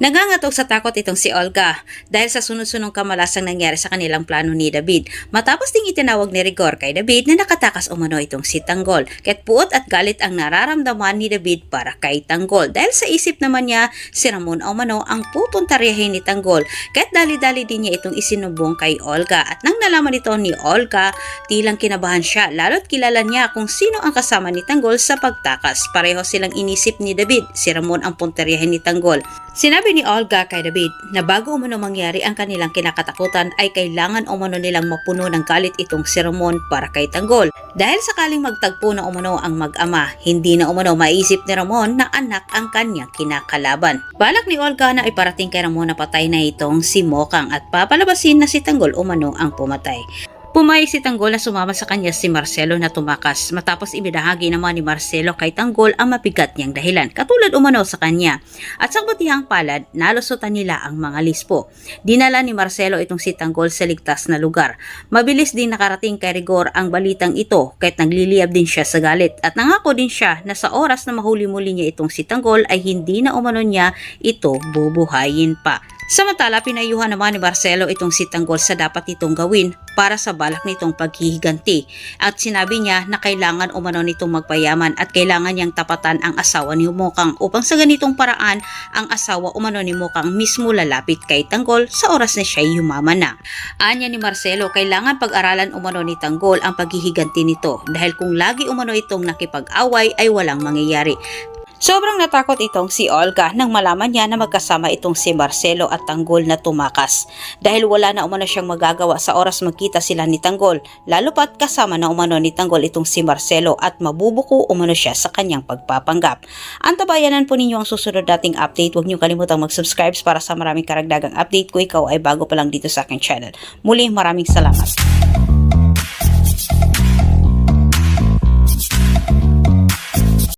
Nangangatog sa takot itong si Olga dahil sa sunod-sunong kamalasang nangyari sa kanilang plano ni David. Matapos ding itinawag ni Rigor kay David na nakatakas umano itong si Tanggol. Kaya't puot at galit ang nararamdaman ni David para kay Tanggol. Dahil sa isip naman niya, si Ramon umano ang pupuntaryahin ni Tanggol. Kaya't dali-dali din niya itong isinubong kay Olga. At nang nalaman ito ni Olga, tilang kinabahan siya lalo't kilala niya kung sino ang kasama ni Tanggol sa pagtakas. Pareho silang inisip ni David, si Ramon ang puntaryahin ni Tanggol. Sinabi ni Olga kay David na bago umano mangyari ang kanilang kinakatakutan ay kailangan umano nilang mapuno ng galit itong si Ramon para kay Tanggol. Dahil sakaling magtagpo na umano ang mag-ama, hindi na umano maisip ni Ramon na anak ang kanyang kinakalaban. Balak ni Olga na iparating kay Ramon na patay na itong si Mokang at papalabasin na si Tanggol umano ang pumatay. Pumayag si Tanggol na sumama sa kanya si Marcelo na tumakas matapos ibinahagi naman ni Marcelo kay Tanggol ang mabigat niyang dahilan katulad umano sa kanya. At sa butihang palad, nalusutan nila ang mga lispo. Dinala ni Marcelo itong si Tanggol sa ligtas na lugar. Mabilis din nakarating kay Rigor ang balitang ito kahit nagliliyab din siya sa galit at nangako din siya na sa oras na mahuli muli niya itong si Tanggol ay hindi na umano niya ito bubuhayin pa. Samantala, pinayuhan naman ni Marcelo itong si Tanggol sa dapat itong gawin para sa balak nitong paghihiganti. At sinabi niya na kailangan umano nitong magpayaman at kailangan niyang tapatan ang asawa ni Mokang upang sa ganitong paraan ang asawa umano ni Mokang mismo lalapit kay Tanggol sa oras na siya yumaman na. Anya ni Marcelo, kailangan pag-aralan umano ni Tanggol ang paghihiganti nito dahil kung lagi umano itong nakipag-away ay walang mangyayari. Sobrang natakot itong si Olga nang malaman niya na magkasama itong si Marcelo at Tanggol na tumakas. Dahil wala na umano siyang magagawa sa oras magkita sila ni Tanggol, lalo pat kasama na umano ni Tanggol itong si Marcelo at mabubuko umano siya sa kanyang pagpapanggap. Antabayanan po ninyo ang susunod nating update. Huwag niyo kalimutang mag-subscribe para sa maraming karagdagang update ko ikaw ay bago pa lang dito sa aking channel. Muli maraming salamat.